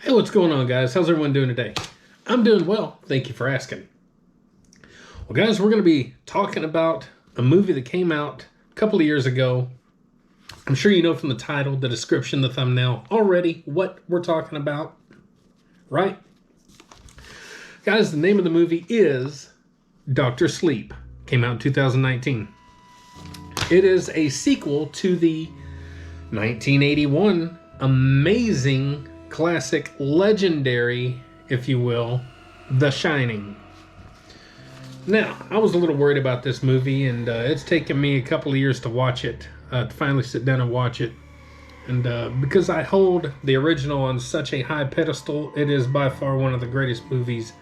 Hey, what's going on, guys? How's everyone doing today? I'm doing well. Thank you for asking. Well, guys, we're going to be talking about a movie that came out a couple of years ago. I'm sure you know from the title, the description, the thumbnail already what we're talking about, right? Guys, the name of the movie is Dr. Sleep. Came out in 2019. It is a sequel to the 1981 amazing classic, legendary, if you will, The Shining. Now, I was a little worried about this movie, and it's taken me a couple of years to watch it, to finally sit down and watch it. And because I hold the original on such a high pedestal, it is by far one of the greatest movies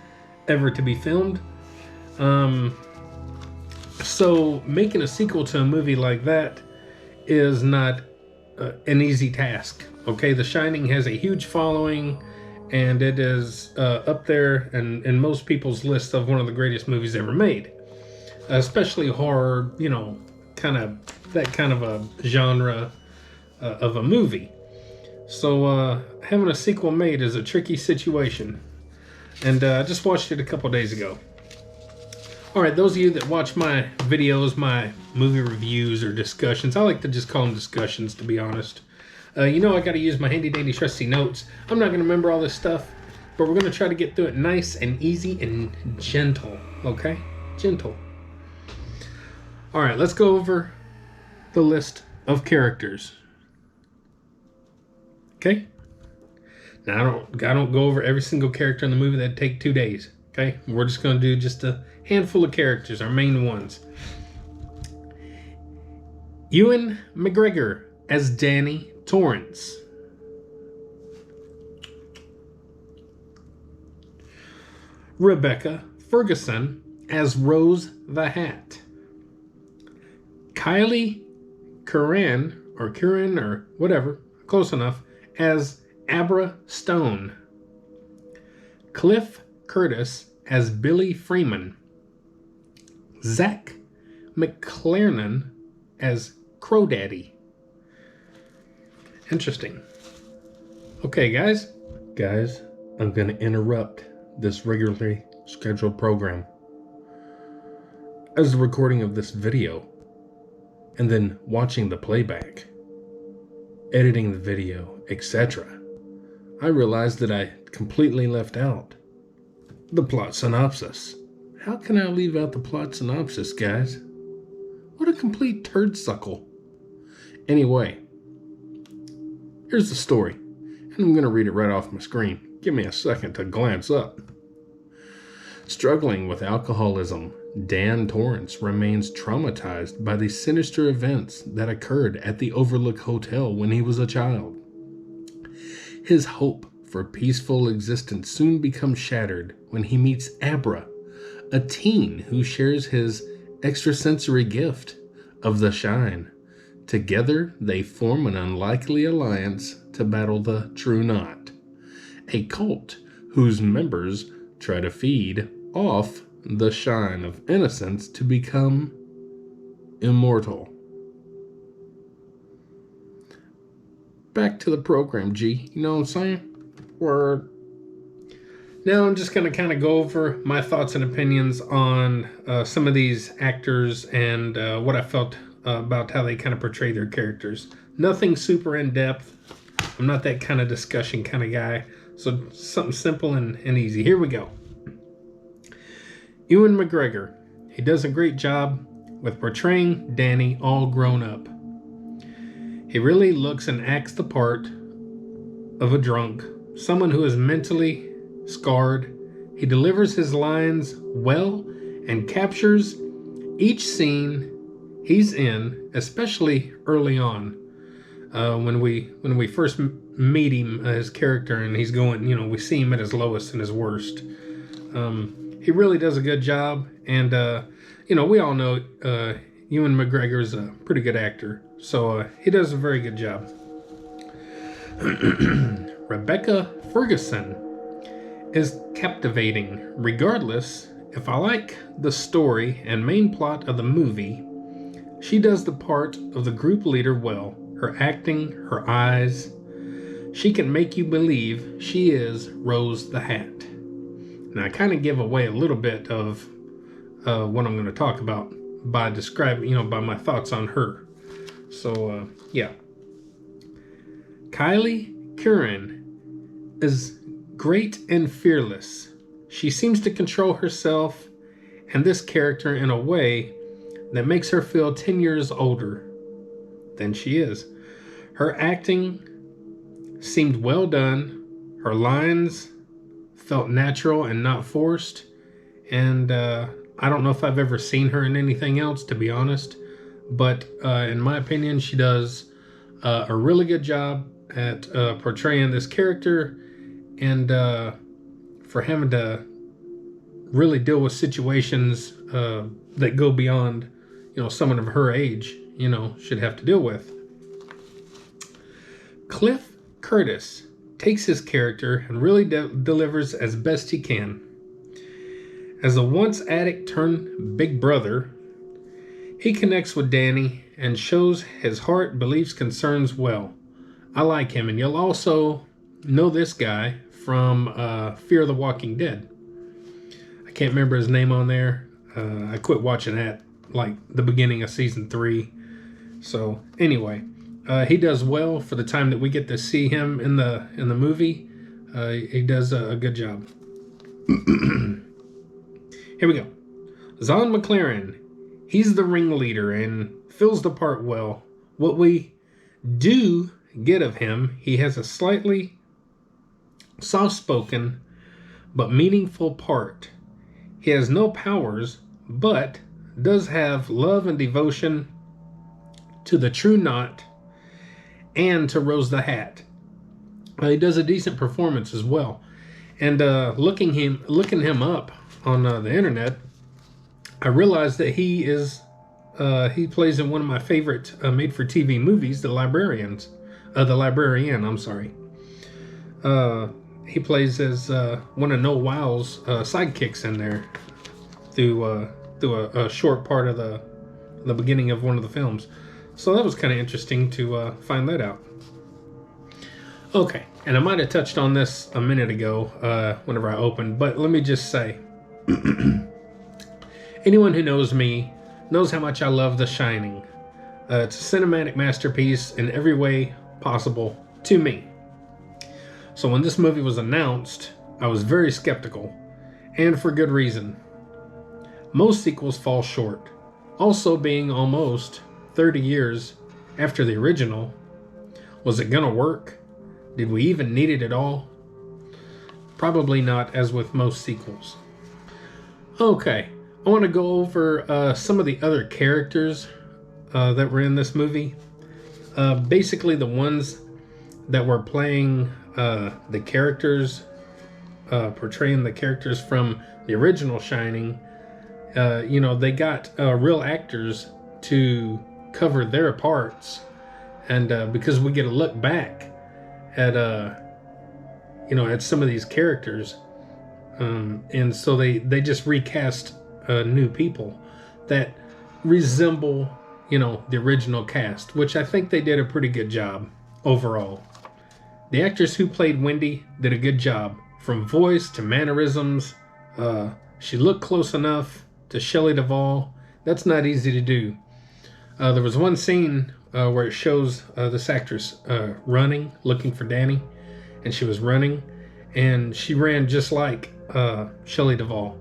ever to be filmed. So making a sequel to a movie like that is not an easy task. Okay, The Shining has a huge following, and it is up there in most people's list of one of the greatest movies ever made. Especially horror, you know, that kind of a genre of a movie. So having a sequel made is a tricky situation. And I just watched it a couple days ago. Alright, those of you that watch my videos, my movie reviews or discussions, I like to just call them discussions, to be honest. You know I got to use my handy dandy trusty notes. I'm not going to remember all this stuff, but we're going to try to get through it nice and easy and gentle, okay? Gentle. Alright, let's go over the list of characters. Okay? Now, I don't go over every single character in the movie. That'd take 2 days, okay? We're just going to do just a handful of characters, our main ones. Ewan Mcgregor as Danny Torrance. Rebecca Ferguson as Rose the Hat. Kylie Curran or whatever, close enough, as Abra Stone. Cliff Curtis as Billy Freeman. Zon Mclaren as Crow Daddy. Interesting. Okay, guys, I'm going to interrupt this regularly scheduled program as the recording of this video, and then watching the playback, editing the video, etc. I realized that I completely left out the plot synopsis. How can I leave out the plot synopsis, guys? What a complete turdsuckle. Anyway, here's the story, and I'm going to read it right off my screen. Give me a second to glance up. Struggling with alcoholism, Dan Torrance remains traumatized by the sinister events that occurred at the Overlook Hotel when he was a child. His hope for a peaceful existence soon becomes shattered when he meets Abra, a teen who shares his extrasensory gift of the shine. Together, they form an unlikely alliance to battle the True Knot, a cult whose members try to feed off the shine of innocence to become immortal. Back to the program, G. You know what I'm saying? Word. Now I'm just going to kind of go over my thoughts and opinions on some of these actors and what I felt about how they kind of portray their characters. Nothing super in-depth. I'm not that kind of discussion kind of guy. So something simple and easy. Here we go. Ewan McGregor. He does a great job with portraying Danny all grown up. He really looks and acts the part of a drunk, someone who is mentally scarred. He delivers his lines well and captures each scene he's in, especially early on, when we first meet him, his character, and he's going, you know, we see him at his lowest and his worst. He really does a good job, and you know, we all know Ewan McGregor is a pretty good actor, so he does a very good job. Rebecca Ferguson is captivating. Regardless, if I like the story and main plot of the movie, she does the part of the group leader well. Her acting, her eyes, she can make you believe she is Rose the Hat. Now, I kind of give away a little bit of what I'm going to talk about by describing, by my thoughts on her. So, yeah. Kylie Curran is great and fearless. She seems to control herself and this character in a way that makes her feel 10 years older than she is. Her acting seemed well done. Her lines felt natural and not forced. And I don't know if I've ever seen her in anything else, to be honest. But in my opinion, she does a really good job at portraying this character, and for having to really deal with situations that go beyond, someone of her age, should have to deal with. Cliff Curtis takes his character and really delivers as best he can. As a once addict turned big brother, he connects with Danny and shows his heart, beliefs, concerns well. I like him, and you'll also know this guy from Fear the Walking Dead. I can't remember his name on there. I quit watching that like the beginning of season 3. So anyway, he does well for the time that we get to see him in the movie. He does a good job. Here we go. Zon Mclaren. He's the ringleader and fills the part well. What we do get of him, he has a slightly soft-spoken but meaningful part. He has no powers, but does have love and devotion to the True Knot and to Rose the Hat. He does a decent performance as well. And looking him up on the internet, I realized that he plays in one of my favorite made-for-TV movies, The Librarian. I'm sorry. He plays as one of Noah Wile's sidekicks in there through a short part of the beginning of one of the films. So that was kind of interesting to find that out. Okay, and I might have touched on this a minute ago whenever I opened, but let me just say, anyone who knows me knows how much I love The Shining. It's a cinematic masterpiece in every way possible to me. So when this movie was announced, I was very skeptical, and for good reason. Most sequels fall short. Also being almost 30 years after the original, was it gonna work? Did we even need it at all? Probably not, as with most sequels. Okay, I want to go over some of the other characters that were in this movie. Basically the ones that were playing the characters, portraying the characters from the original Shining. They got real actors to cover their parts, and because we get to look back at at some of these characters, and so they just recast new people that resemble the original cast, which I think they did a pretty good job overall. The actress who played Wendy did a good job, from voice to mannerisms. She looked close enough to Shelley Duvall. That's not easy to do. There was one scene where it shows this actress running, looking for Danny, and she was running, and she ran just like Shelley Duvall.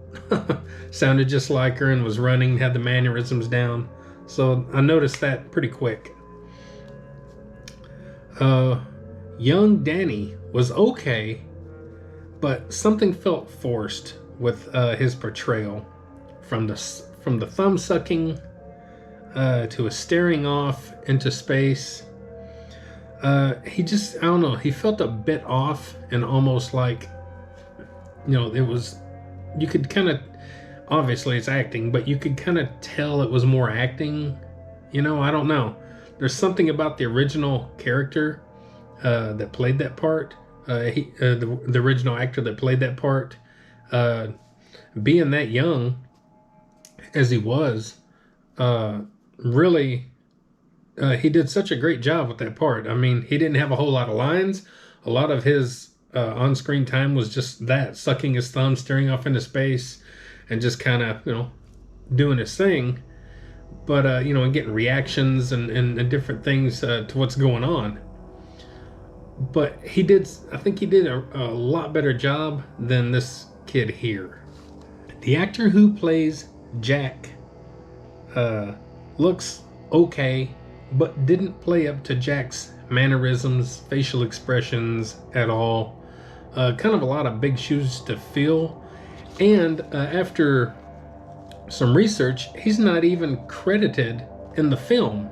Sounded just like her and was running, had the mannerisms down. So I noticed that pretty quick. Young Danny was okay, but something felt forced with his portrayal, from the thumb sucking to a staring off into space. He just, I don't know, he felt a bit off, and almost like, it was, you could kind of, obviously it's acting, but you could kind of tell it was more acting. I don't know. There's something about the original character that played that part. The original actor that played that part, being that young as he was, really, he did such a great job with that part. I mean, he didn't have a whole lot of lines, A lot of his on-screen time was just that, sucking his thumb, staring off into space, and just kind of, doing his thing. But, and getting reactions and different things to what's going on. But I think he did a lot better job than this kid here. The actor who plays Jack looks okay, but didn't play up to Jack's mannerisms, facial expressions at all. Kind of a lot of big shoes to fill. And after some research, he's not even credited in the film.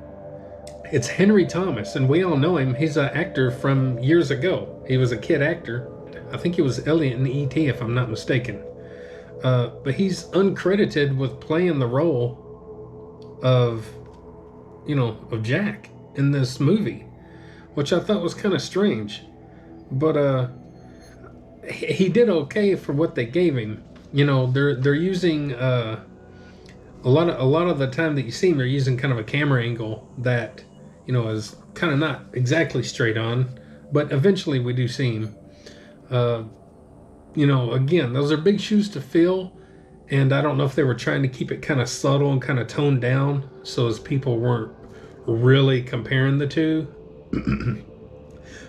It's Henry Thomas, and we all know him. He's an actor from years ago. He was a kid actor. I think he was Elliot in E.T., if I'm not mistaken. But he's uncredited with playing the role of Jack in this movie, which I thought was kind of strange. But he did okay for what they gave him. They're using a lot of the time that you see him, they're using kind of a camera angle that is kind of not exactly straight on, but eventually we do see him. Again, those are big shoes to fill, and I don't know if they were trying to keep it kind of subtle and kind of toned down so as people weren't really comparing the two.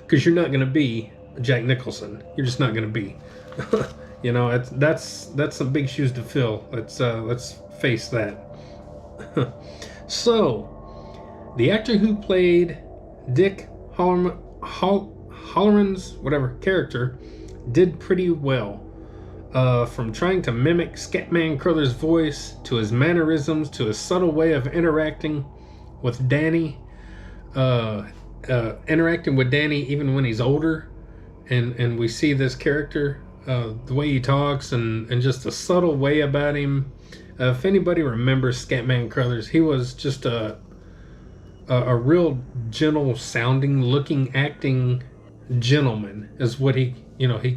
Because you're not going to be Jack Nicholson. You're just not going to be. That's some big shoes to fill. Let's face that. So, the actor who played Dick Halloran's character did pretty well. From trying to mimic Scatman Crothers' voice, to his mannerisms, to his subtle way of interacting with Danny, even when he's older, and we see this character, the way he talks, and just a subtle way about him. If anybody remembers Scatman Crothers, he was just a real gentle sounding, looking, acting gentleman is what he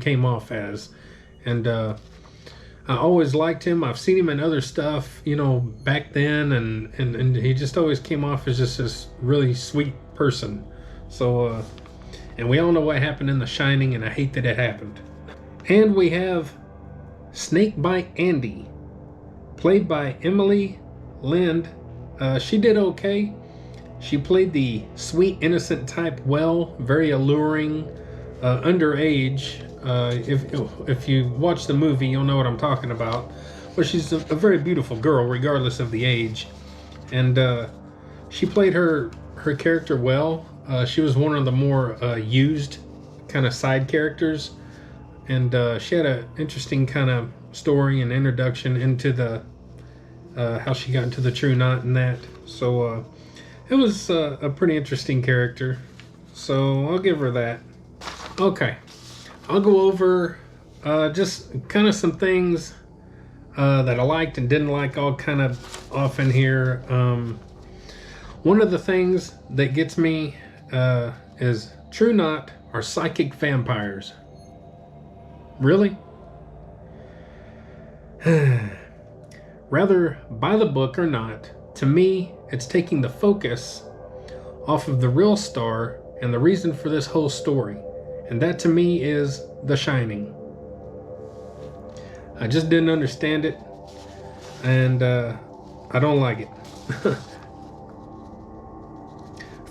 came off as. And I always liked him. I've seen him in other stuff, back then, and he just always came off as just this really sweet person. So, and we all know what happened in The Shining, and I hate that it happened. And we have Snakebite Andy, played by Emily Lind. She did okay. She played the sweet, innocent type well, very alluring, underage. If you watch the movie, you'll know what I'm talking about. But she's a very beautiful girl, regardless of the age. And she played her character well. She was one of the more used kind of side characters. And she had an interesting kind of story and introduction into the how she got into the True Knot and that. So it was a pretty interesting character. So I'll give her that. Okay. I'll go over just kind of some things that I liked and didn't like, all kind of off in here. One of the things that gets me is True Knot are psychic vampires. Really? Rather by the book or not, to me, it's taking the focus off of the real star and the reason for this whole story. And that to me is The Shining. I just didn't understand it, and I don't like it.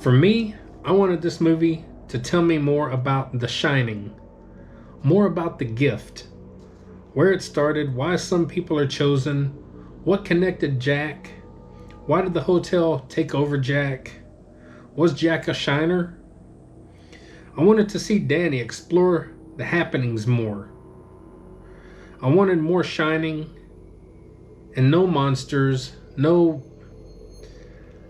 For me, I wanted this movie to tell me more about The Shining, more about the gift, where it started, why some people are chosen, what connected Jack, why did the hotel take over Jack, was Jack a shiner? I wanted to see Danny explore the happenings more. I wanted more shining and no monsters, no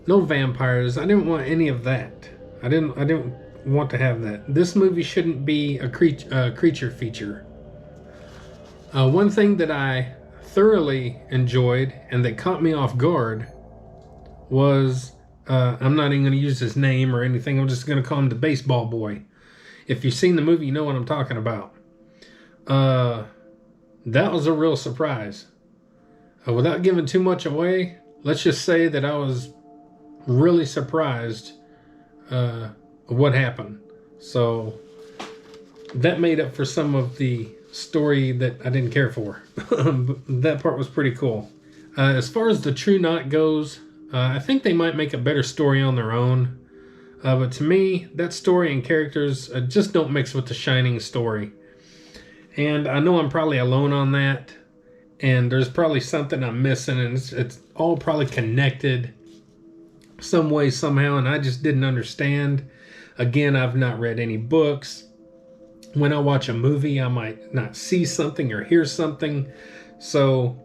vampires. I didn't want any of that. I didn't want to have that. This movie shouldn't be a creature feature. One thing that I thoroughly enjoyed and that caught me off guard was, I'm not even going to use his name or anything. I'm just going to call him the baseball boy. If you've seen the movie, you know what I'm talking about. That was a real surprise. Without giving too much away, let's just say that I was really surprised what happened. So, that made up for some of the story that I didn't care for. That part was pretty cool. As far as the True Knot goes, I think they might make a better story on their own. But to me, that story and characters just don't mix with the Shining story. And I know I'm probably alone on that. And there's probably something I'm missing. And it's all probably connected some way, somehow. And I just didn't understand. Again, I've not read any books. When I watch a movie, I might not see something or hear something. So,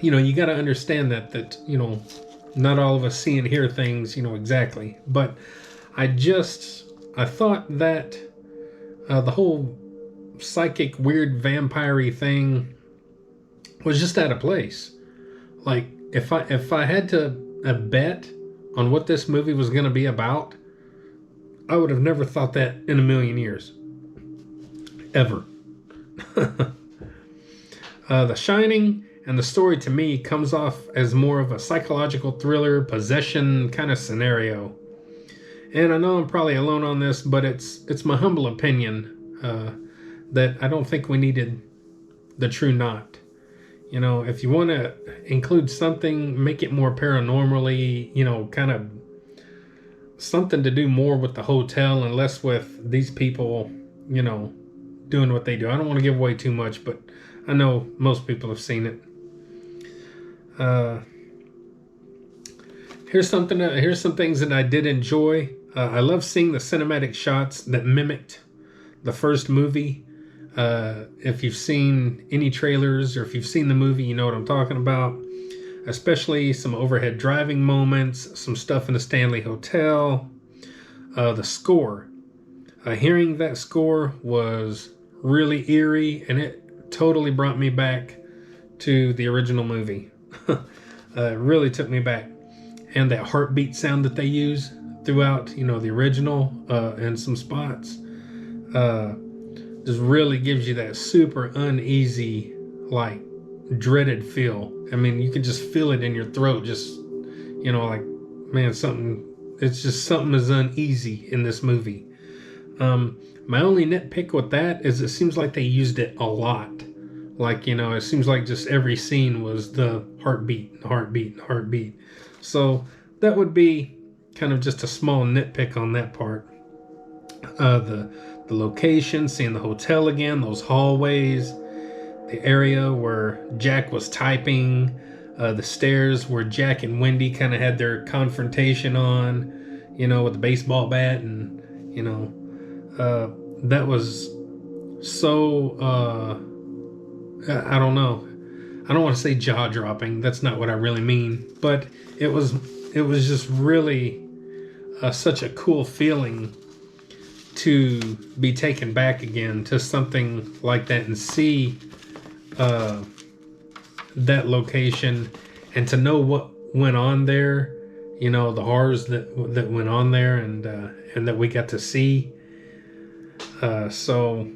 you got to understand that, not all of us see and hear things, exactly. But I thought that the whole psychic, weird, vampire-y thing was just out of place. Like, if I had to bet on what this movie was going to be about, I would have never thought that in a million years. Ever. The Shining and the story to me comes off as more of a psychological thriller, possession kind of scenario. And I know I'm probably alone on this, but it's my humble opinion that I don't think we needed the True Knot. If you want to include something, make it more paranormally, kind of something to do more with the hotel and less with these people, doing what they do. I don't want to give away too much, but I know most people have seen it. Here's some things that I did enjoy. I love seeing the cinematic shots that mimicked the first movie. If you've seen any trailers or if you've seen the movie, you know what I'm talking about. Especially some overhead driving moments, some stuff in the Stanley Hotel. The score. Hearing that score was really eerie, and it totally brought me back to the original movie. It really took me back. And that heartbeat sound that they use throughout, the original and some spots, just really gives you that super uneasy, like, dreaded feel. I mean, you can just feel it in your throat, just, like, man, it's just something is uneasy in this movie. My only nitpick with that is it seems like they used it a lot. Like, it seems like just every scene was the heartbeat, heartbeat, heartbeat. So that would be kind of just a small nitpick on that part. The location, seeing the hotel again, those hallways, the area where Jack was typing, the stairs where Jack and Wendy kind of had their confrontation on, with the baseball bat, and, that was so, I don't know. I don't want to say jaw-dropping. That's not what I really mean. But it was just really such a cool feeling to be taken back again to something like that and see that location and to know what went on there, the horrors that went on there and that we got to see. So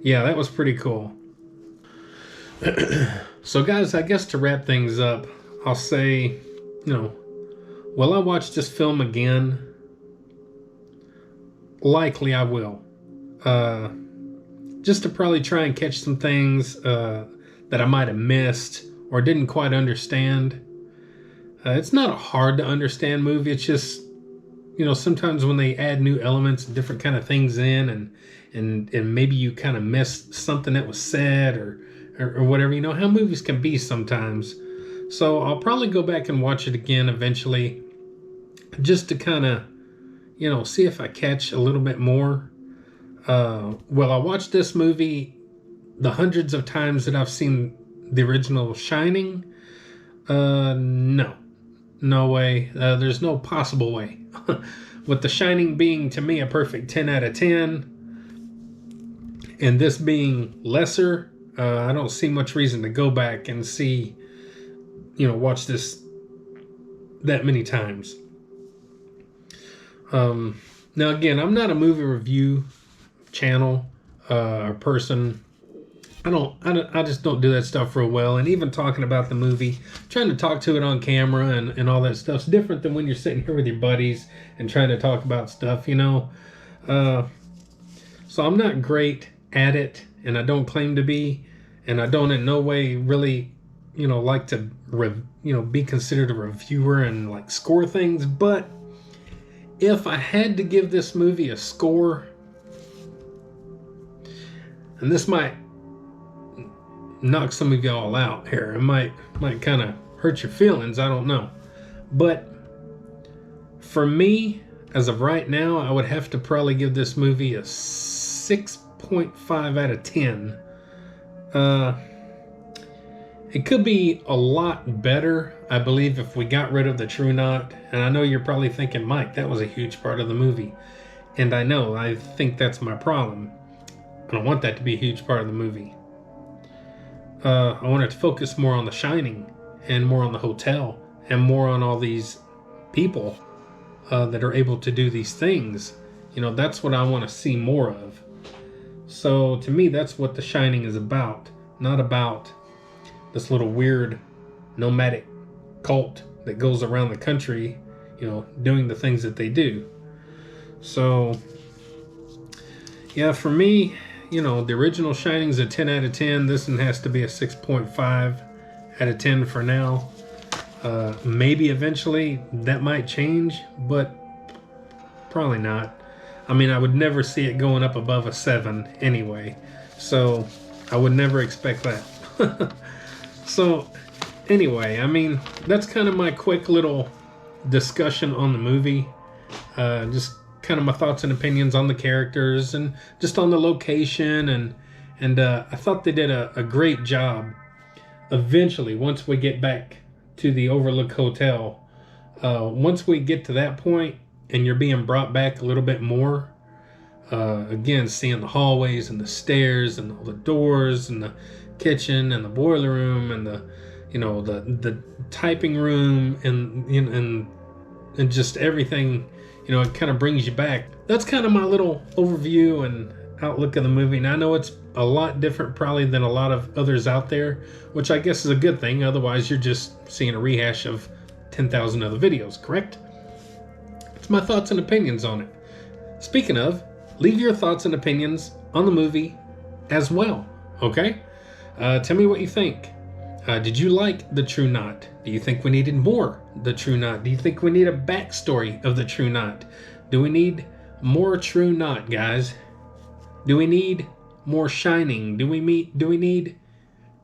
yeah, that was pretty cool. So guys, I guess to wrap things up, I'll say, will I watch this film again? Likely I will. Just to probably try and catch some things that I might have missed or didn't quite understand. It's not a hard to understand movie. It's just, sometimes when they add new elements and different kind of things in and maybe you kind of missed something that was said or whatever, how movies can be sometimes. So I'll probably go back and watch it again eventually just to kind of, see if I catch a little bit more. Will I watch this movie the hundreds of times that I've seen the original Shining? No way. There's no possible way. With The Shining being, to me, a perfect 10 out of 10, and this being lesser, I don't see much reason to go back and see, watch this that many times. Now again, I'm not a movie review channel or person. I just don't do that stuff real well. And even talking about the movie, trying to talk to it on camera and all that stuff's different than when you're sitting here with your buddies and trying to talk about stuff, So So I'm not great at it, and I don't claim to be, and I don't in no way really, like to, be considered a reviewer and like score things. But if I had to give this movie a score, and this might knock some of y'all out here, it might kind of hurt your feelings, I don't know. But for me, as of right now, I would have to probably give this movie a 6.5 out of 10. It could be a lot better, I believe, if we got rid of the true knot. And I know you're probably thinking, Mike, that was a huge part of the movie. And I know, I think that's my problem. I don't want that to be a huge part of the movie. I wanted to focus more on The Shining and more on the hotel and more on all these people that are able to do these things. That's what I want to see more of. So to me, that's what The Shining is about. Not about this little weird nomadic cult that goes around the country, doing the things that they do. So yeah, for me, the original Shining's a 10 out of 10. This one has to be a 6.5 out of 10 for now. Maybe eventually that might change, but probably not. I mean, I would never see it going up above a 7 anyway. So I would never expect that. So anyway, I mean, that's kind of my quick little discussion on the movie. Just kind of my thoughts and opinions on the characters and just on the location. And I thought they did a great job. Eventually, once we get back to the Overlook Hotel, once we get to that point and you're being brought back a little bit more, again, seeing the hallways and the stairs and all the doors and the kitchen and the boiler room and the typing room and just everything, it kind of brings you back. That's kind of my little overview and outlook of the movie. And I know it's a lot different probably than a lot of others out there, which I guess is a good thing. Otherwise, you're just seeing a rehash of 10,000 other videos, correct? It's my thoughts and opinions on it. Speaking of, leave your thoughts and opinions on the movie as well, okay? Tell me what you think. Did you like the True Knot? Do you think we needed more the True Knot? Do you think we need a backstory of the True Knot? Do we need more True Knot, guys? Do we need more Shining? Do we need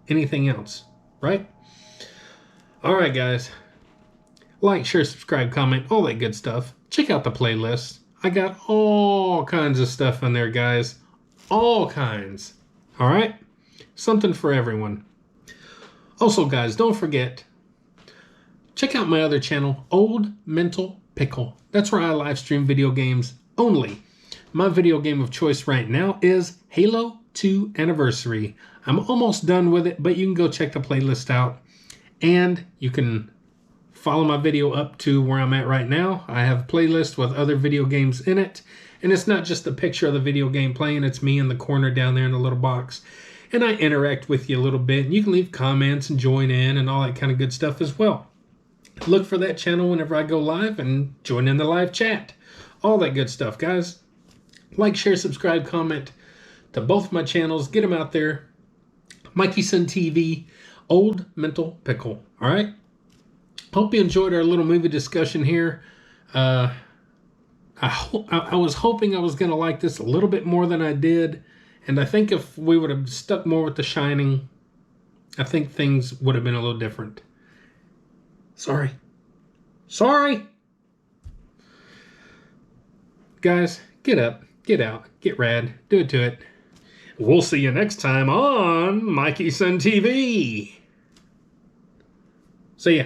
anything else? Right? All right, guys. Like, share, subscribe, comment, all that good stuff. Check out the playlist. I got all kinds of stuff in there, guys. All kinds. All right? Something for everyone. Also, guys, don't forget, check out my other channel, Old Mental Pickle. That's where I live stream video games only. My video game of choice right now is Halo 2 Anniversary. I'm almost done with it, but you can go check the playlist out. And you can follow my video up to where I'm at right now. I have a playlist with other video games in it. And it's not just a picture of the video game playing, it's me in the corner down there in the little box. And I interact with you a little bit. And you can leave comments and join in and all that kind of good stuff as well. Look for that channel whenever I go live and join in the live chat. All that good stuff, guys. Like, share, subscribe, comment to both my channels. Get them out there. Mikeyson TV, Old Mental Pickle. All right? Hope you enjoyed our little movie discussion here. I was hoping I was going to like this a little bit more than I did. And I think if we would have stuck more with The Shining, I think things would have been a little different. Sorry. Guys, get up, get out, get rad, do it to it. We'll see you next time on Mikeyson TV. See ya.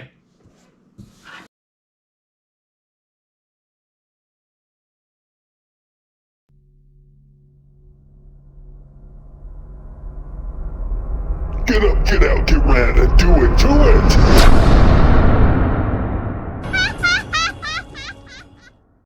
Get up, get out, get rad, and do it to it!